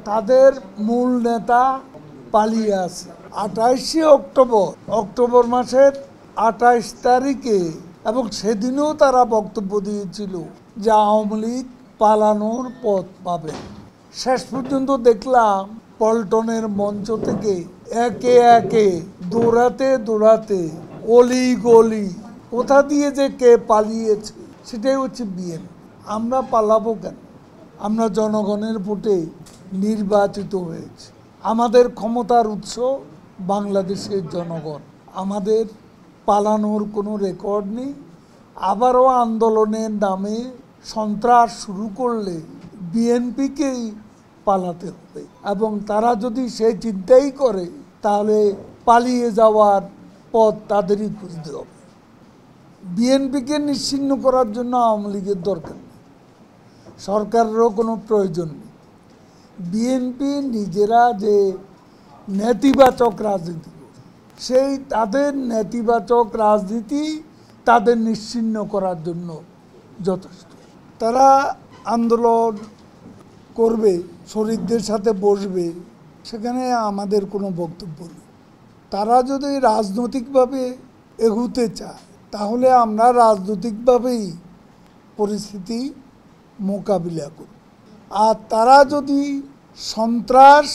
তাদের মূল নেতা পালিয়ে আছে। 28শে অক্টোবর মাসের 28 তারিখে, এবং সেদিনও তারা বক্তব্য দিয়েছিল যে আওয়ামী লীগ পালানোর পথ পাবে। শেষ পর্যন্ত দেখলাম পল্টনের মঞ্চ থেকে একে একে দৌড়াতে অলি গলি কোথা দিয়ে যে কে পালিয়েছে সেটাই হচ্ছে বিএনপি। আমরা পালাবো কেন? আমরা জনগণের ভোটে নির্বাচিত হয়েছি। আমাদের ক্ষমতার উৎস বাংলাদেশের জনগণ। আমাদের পালানোর কোনো রেকর্ড নেই। আবারও আন্দোলনের নামে সন্ত্রাস শুরু করলে বিএনপিকেই পালাতে হবে, এবং তারা যদি সেই চিন্তাই করে তাহলে পালিয়ে যাওয়ার পথ তাদেরই খুঁজতে হবে। বিএনপিকে নিশ্চিহ্ন করার জন্য আওয়ামী লীগের দরকার নেই, সরকারেরও কোনো প্রয়োজন নেই। বিএনপি নিজেরা যে নেতিবাচক রাজনীতি করে, সেই তাদের নেতিবাচক রাজনীতি তাদের নিশ্চিহ্ন করার জন্য যথেষ্ট। তারা আন্দোলন করবে, শরীরদের সাথে বসবে, সেখানে আমাদের কোনো বক্তব্য নেই। তারা যদি রাজনৈতিকভাবে এগুতে চায় তাহলে আমরা রাজনৈতিকভাবেই পরিস্থিতি মোকাবিলা করি। আর তারা যদি সন্ত্রাস,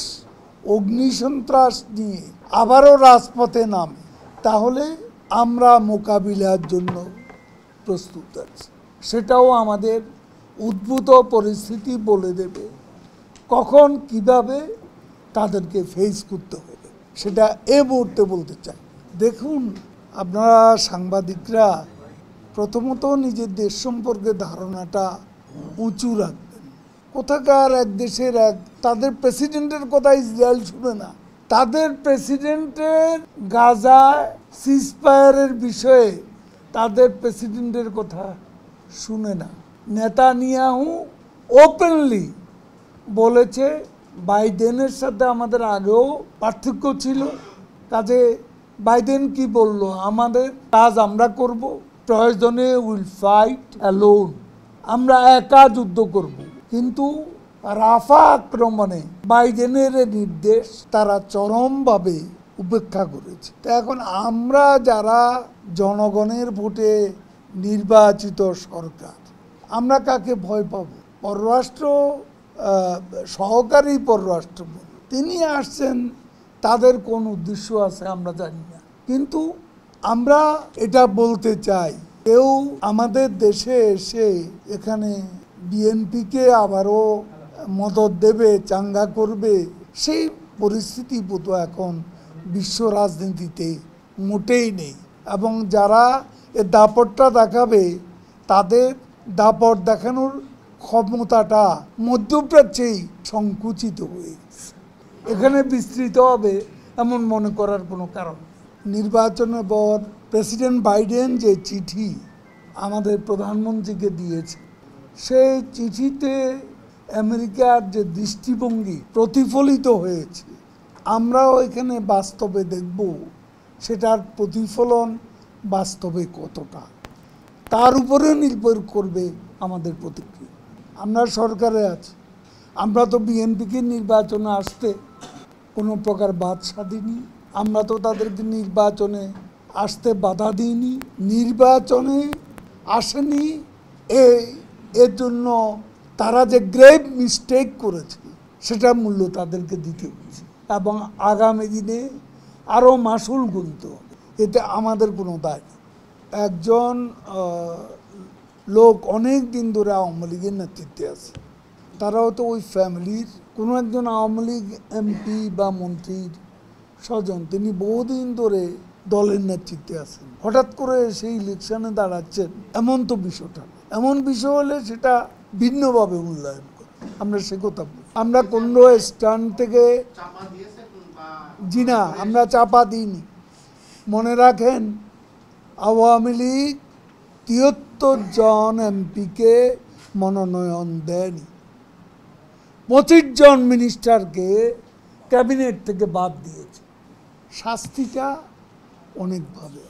অগ্নিসন্ত্রাস নিয়ে আবারও রাজপথে নামে তাহলে আমরা মোকাবিলার জন্য প্রস্তুত আছি। সেটাও আমাদের উদ্ভূত পরিস্থিতি বলে দেবে কখন কিভাবে তাদেরকে ফেস করতে হবে, সেটা এ মুহূর্তে বলতে চাই। দেখুন, আপনারা সাংবাদিকরা প্রথমত নিজের দেশ সম্পর্কে ধারণাটা উঁচু রাখবেন। কোথাকার এক দেশের তাদের প্রেসিডেন্টের কথা ইসরায়েল শুনে না, তাদের প্রেসিডেন্টের গাজায় সিজফায়ারের বিষয়ে তাদের প্রেসিডেন্টের কথা শুনে না। নেতানিয়াহু ওপেনলি বলেছে বাইডেনের সাথে আমাদের আগেও পার্থক্য ছিল, কাজে বাইডেন কি বলল, আমাদের কাজ আমরা করব, প্রয়োজনে উইল ফাইট অ্যালোন, আমরা একা যুদ্ধ করব। কিন্তু রাফা আক্রমণে বাইডেনের নির্দেশ তারা চরমভাবে উপেক্ষা করেছে। তো এখন আমরা যারা জনগণের ভোটে নির্বাচিত সরকার, আমরা কাকে ভয় পাব? সহকারী পররাষ্ট্রমন্ত্রী তিনি আসছেন, তাদের কোন উদ্দেশ্য আছে আমরা জানি না। কিন্তু আমরা এটা বলতে চাই, কেউ আমাদের দেশে এসে এখানে বিএনপিকে আবারও মদত দেবে, চাঙ্গা করবে, সেই পরিস্থিতি বোধ এখন বিশ্ব রাজনীতিতে মোটেই নেই। এবং যারা এ দাপটটা দেখাবে তাদের দাপট দেখানোর ক্ষমতাটা মধ্যপ্রাচ্যেই সংকুচিত হয়ে গেছে। এখানে বিস্তৃত হবে এমন মনে করার কোনো কারণ। নির্বাচনের পর প্রেসিডেন্ট বাইডেন যে চিঠি আমাদের প্রধানমন্ত্রীকে দিয়েছে, সেই চিঠিতে আমেরিকার যে দৃষ্টিভঙ্গি প্রতিফলিত হয়েছে, আমরাও এখানে বাস্তবে দেখব সেটার প্রতিফলন বাস্তবে কতটা, তার উপরেও নির্ভর করবে আমাদের প্রতিক্রিয়া। আমরা সরকারে আছি, আমরা তো বিএনপিকে নির্বাচনে আসতে কোনো প্রকার বাধা দিইনি, আমরা তো তাদেরকে নির্বাচনে আসতে বাধা দিইনি। নির্বাচনে আসেনি এর জন্য তারা যে গ্রেভ মিস্টেক করেছে সেটা মূল্য তাদেরকে দিতে হচ্ছে, এবং আগামী দিনে আরও মাসুল গুনতে হবে, এতে আমাদের কোনো দায় নেই। একজন লোক অনেক দিন ধরে আওয়ামী লীগের নেতৃত্বে আছে, তারাও তো ওই ফ্যামিলির কোনো একজন আওয়ামী লীগ এমপি বা মন্ত্রীর স্বজন, তিনি বহুদিন ধরে দলের নেতৃত্বে আছেন, হঠাৎ করে সেই ইলেকশনে দাঁড়াচ্ছেন, এমন তো বিষয়টা। এমন বিষয় হলে সেটা ভিন্নভাবে মূল্যায়ন করে, আমরা সে কথা বলি। আমরা কোনো স্ট্যান্ড থেকে জি না, আমরা চাপা দিইনি। মনে রাখেন, আওয়ামী লীগ ৭৩ জন এমপিকে মনোনয়ন দেয়নি, ২৫ জন মিনিস্টারকে ক্যাবিনেট থেকে বাদ দিয়েছে। শাস্তিটা অনেকভাবে